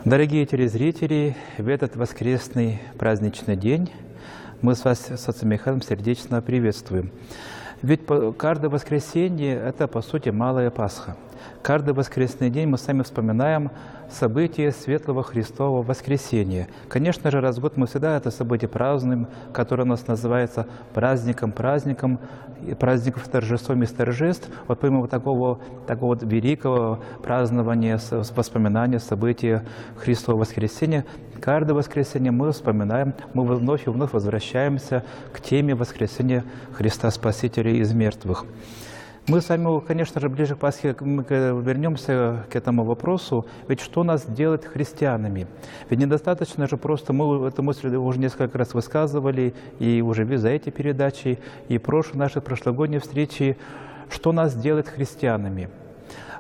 Дорогие телезрители, в этот воскресный праздничный день мы с вас с отцом Михаилом сердечно приветствуем. Ведь каждое воскресенье – это, по сути, малая Пасха. Каждый воскресный день мы сами вспоминаем события Светлого Христового Воскресения. Конечно же, раз в год мы всегда это событие празднуем, которое у нас называется праздником праздников торжеством из торжеств. Вот помимо такого вот великого празднования, воспоминания события Христового Воскресения, каждое воскресенье мы вспоминаем, мы вновь и вновь возвращаемся к теме воскресения Христа Спасителя из мертвых. Мы с вами, конечно же, ближе к Пасхе вернемся к этому вопросу. Ведь что нас делает христианами? Ведь недостаточно же просто, мы эту мысль уже несколько раз высказывали, и уже за эти передачи, и наши прошлогодние встречи, что нас делает христианами?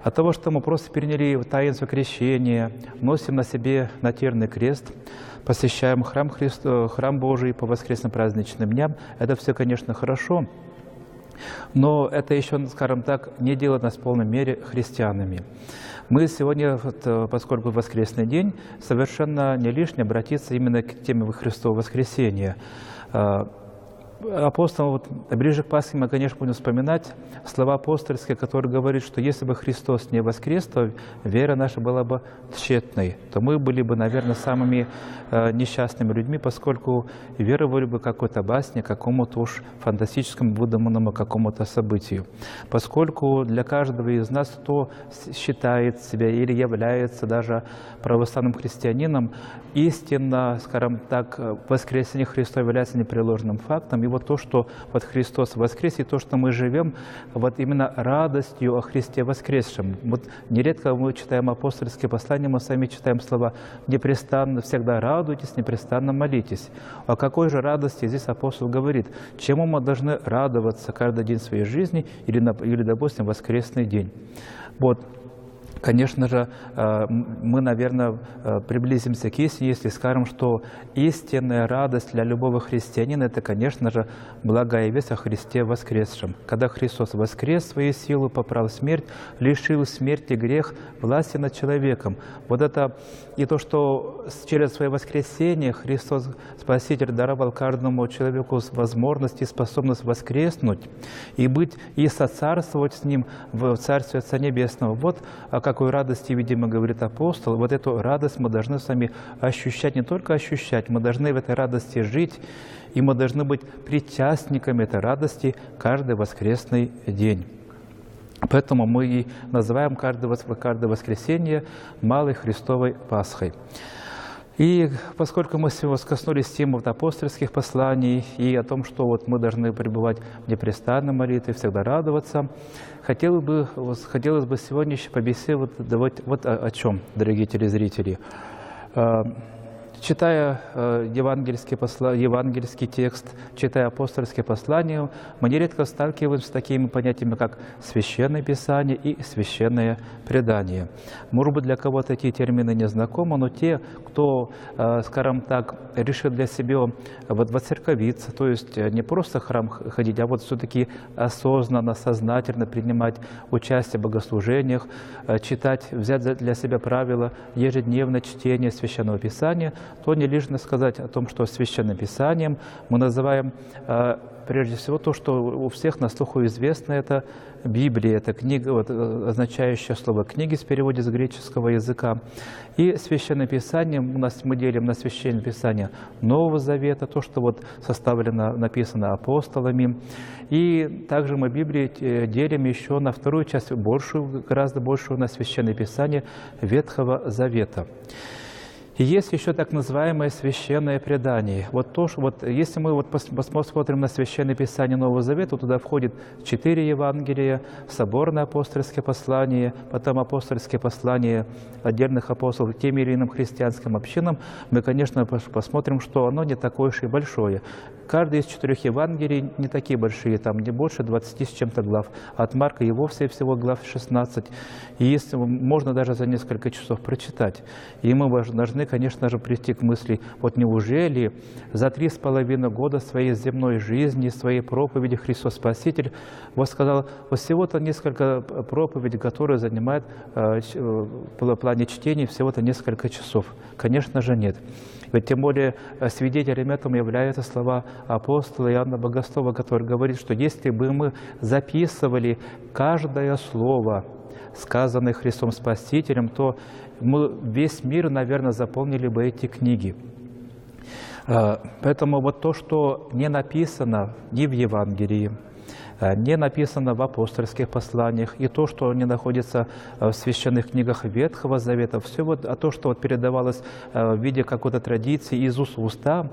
От того, что мы просто переняли таинство крещения, носим на себе нательный крест, посещаем храм Божий по воскресным праздничным дням, это все, конечно, хорошо. Но это еще, скажем так, не делает нас в полной мере христианами. Мы сегодня, поскольку воскресный день, совершенно не лишне обратиться именно к теме Христового воскресения. Апостол, ближе к Пасхе мы, конечно, будем вспоминать слова апостольские, которые говорят, что если бы Христос не воскрес, то вера наша была бы тщетной, то мы были бы, наверное, самыми несчастными людьми, поскольку веровали бы какой-то басне, какому-то уж фантастическому, выдуманному какому-то событию. Поскольку для каждого из нас, кто считает себя или является даже православным христианином, истинно, скажем так, воскресение Христа является непреложным фактом. И вот то, что вот Христос воскрес, и то, что мы живем вот именно радостью о Христе воскресшем. Вот нередко мы читаем апостольские послания, мы сами читаем слова «непрестанно всегда радуйтесь, непрестанно молитесь». О какой же радости здесь апостол говорит? Чему мы должны радоваться каждый день своей жизни или допустим, воскресный день? Вот. Конечно же, мы, наверное, приблизимся к истине, если скажем, что истинная радость для любого христианина – это, конечно же, благая весть о Христе воскресшем. Когда Христос воскрес, своей силой поправил смерть, лишил смерти грех власти над человеком. Вот это и то, что через свое воскресение Христос Спаситель даровал каждому человеку возможность и способность воскреснуть и быть, и соцарствовать с Ним в Царстве Отца Небесного. Вот о какой радости, видимо, говорит апостол. Вот эту радость мы должны с вами ощущать, не только ощущать, мы должны в этой радости жить, и мы должны быть причастниками этой радости каждый воскресный день. Поэтому мы и называем каждое воскресенье Малой Христовой Пасхой. И поскольку мы сегодня коснулись темы апостольских посланий и о том, что мы должны пребывать в непрестанной молитве, всегда радоваться, хотелось бы сегодня еще побеседовать вот о чем, дорогие телезрители. Читая евангельский текст, читая апостольские послания, мы нередко сталкиваемся с такими понятиями, как Священное Писание и Священное Предание. Может быть, для кого-то эти термины не знакомы, но те, кто, скажем так, решил для себя воцерковиться, то есть не просто в храм ходить, а все-таки осознанно, сознательно принимать участие в богослужениях, взять для себя правило ежедневное чтение Священного Писания, то не лишно сказать о том, что Священным Писанием мы называем прежде всего то, что у всех на слуху известно, это Библия, это книга, означающее слово «книги» в переводе с греческого языка. И Священное Писание мы делим на Священное Писание Нового Завета, то, что написано апостолами. И также мы Библию делим еще на вторую часть, гораздо большую, на Священное Писание Ветхого Завета. И есть еще так называемое священное предание. Если мы посмотрим на Священное Писание Нового Завета, туда входит 4 Евангелия, соборное апостольское послание, потом апостольские послания отдельных апостолов тем или иным христианским общинам. Мы, конечно, посмотрим, что оно не такое уж и большое. Каждый из 4 Евангелий не такие большие, там не больше 20 с чем-то глав. От Марка и вовсе всего глав 16. И можно даже за несколько часов прочитать. И мы должны, конечно же, прийти к мысли, вот неужели за 3,5 года своей земной жизни, своей проповеди Христос Спаситель вот сказал, вот всего-то несколько проповедей, которые занимают в плане чтения всего-то несколько часов? Конечно же, нет. Ведь тем более свидетелем этому являются слова апостола Иоанна Богослова, который говорит, что если бы мы записывали каждое слово, сказанное Христом Спасителем, то мы весь мир, наверное, заполнили бы эти книги. Поэтому вот то, что не написано ни в Евангелии, не написано в апостольских посланиях, и то, что не находится в священных книгах Ветхого Завета, все вот, то, что вот передавалось в виде какой-то традиции из уст в уста,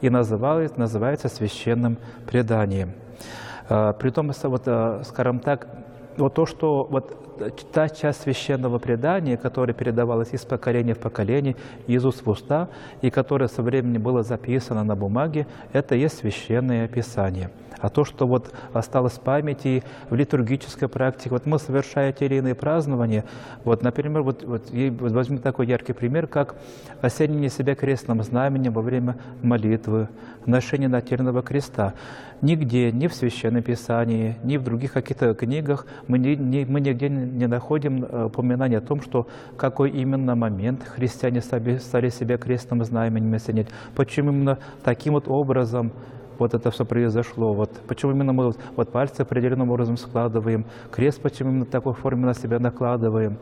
и называется священным преданием. Притом, вот, скажем так, вот то, что вот та часть священного предания, которая передавалась из поколения в поколение, из уст в уста, и которая со временем была записана на бумаге, это и есть священное Писание. А то, что вот осталось в памяти, в литургической практике, вот мы, совершая те или иные празднования, вот, например, вот возьмем такой яркий пример, как осенение себя крестным знаменем во время молитвы, ношение нательного креста. Нигде, ни в Священном Писании, ни в других каких-то книгах мы нигде не находим упоминания о том, что какой именно момент христиане стали себя крестным знаменем осенять, почему именно таким вот образом вот это все произошло, вот почему именно мы вот пальцы определенным образом складываем, крест почему именно в такой форме на себя накладываем.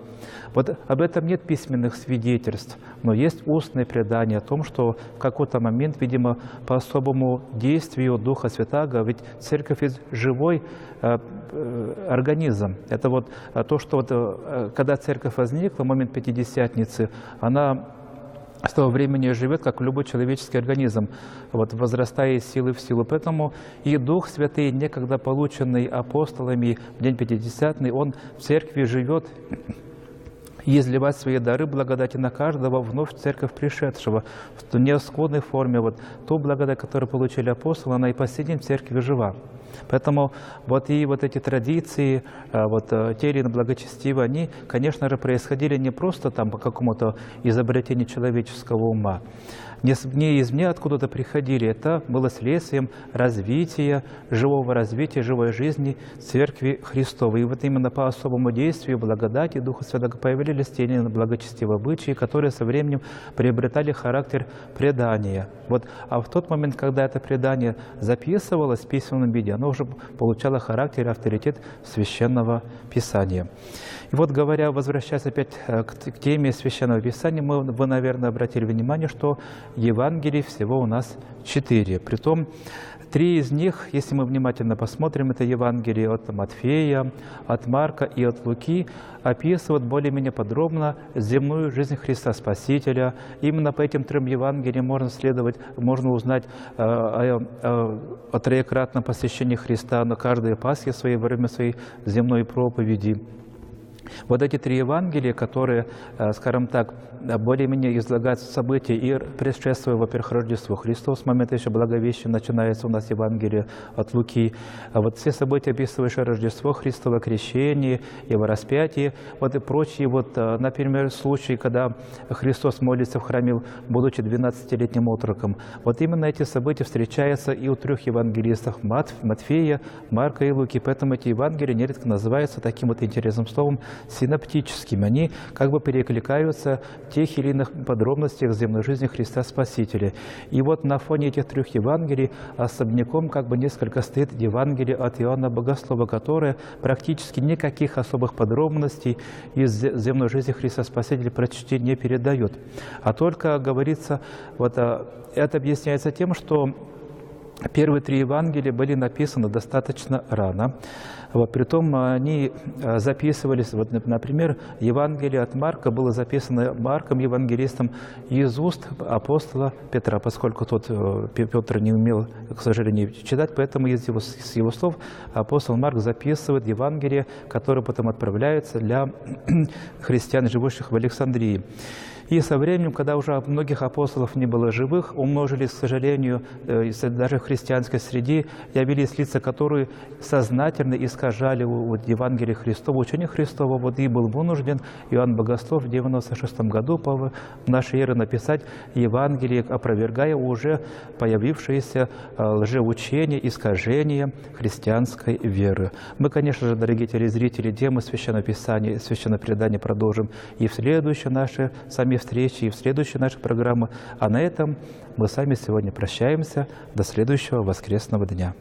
Вот об этом нет письменных свидетельств, но есть устное предание о том, что в какой-то момент, видимо, по особому действию Духа Святаго, ведь церковь есть живой организм. Это вот то, что вот, когда церковь возникла, в момент Пятидесятницы, она с того времени живет, как любой человеческий организм, вот, возрастая из силы в силу. Поэтому и Дух Святый, некогда полученный апостолами в день Пятидесятный, Он в церкви живет и изливать свои дары благодати на каждого вновь в церковь пришедшего в неоскудной форме. Вот ту благодать, которую получили апостолы, она и по сей день в церкви жива. Поэтому вот и вот эти традиции, вот те или иные благочестивые, они, конечно же, происходили не просто там по какому-то изобретению человеческого ума, не извне откуда-то приходили. Это было следствием развития, живой жизни Церкви Христовой. И вот именно по особому действию благодати Духа Святого появились те или иные благочестивые обычаи, которые со временем приобретали характер предания. Вот, а в тот момент, когда это предание записывалось в письменном виде, оно уже получало характер и авторитет Священного Писания. И вот говоря, возвращаясь опять к теме Священного Писания, вы, наверное, обратили внимание, что Евангелий всего у нас 4. Притом 3 из них, если мы внимательно посмотрим, это Евангелие от Матфея, от Марка и от Луки, описывают более-менее подробно земную жизнь Христа Спасителя. Именно по этим 3 Евангелиям можно узнать о троекратном посещении Христа на каждой Пасхе во время своей земной проповеди. Вот эти 3 Евангелия, которые, скажем так, более-менее излагают события и предшествуют, во-первых, Рождеству Христову, с момента еще Благовещения начинается у нас Евангелие от Луки. А вот все события, описывающие Рождество Христово, крещение, Его распятие, вот и прочие, вот, например, случаи, когда Христос молится в храме, будучи 12-летним отроком. Вот именно эти события встречаются и у 3 евангелистов Матфея, Марка и Луки. Поэтому эти Евангелия нередко называются таким вот интересным словом синоптическими. Они как бы перекликаются в тех или иных подробностях земной жизни Христа Спасителя. И вот на фоне этих 3 Евангелий особняком как бы несколько стоит Евангелие от Иоанна Богослова, которое практически никаких особых подробностей из земной жизни Христа Спасителя почти не передает. А только говорится, вот это объясняется тем, что первые 3 Евангелия были написаны достаточно рано. Вот, притом они записывались, вот, например, Евангелие от Марка было записано Марком, евангелистом, из уст апостола Петра, поскольку Петр не умел, к сожалению, читать, поэтому с его слов апостол Марк записывает Евангелие, которое потом отправляется для христиан, живущих в Александрии. И со временем, когда уже многих апостолов не было живых, умножились, к сожалению, даже в христианской среде, явились лица, которые сознательно искажали Евангелие Христова, учение Христова. Вот и был вынужден Иоанн Богослов в 96 году по нашей эре написать Евангелие, опровергая уже появившиеся лжеучения, искажения христианской веры. Мы, конечно же, дорогие телезрители, тему Священного Писания, Священного Предания продолжим и в следующей нашей сами встречи, и в следующей нашей программе. А на этом мы с вами сегодня прощаемся. До следующего воскресного дня.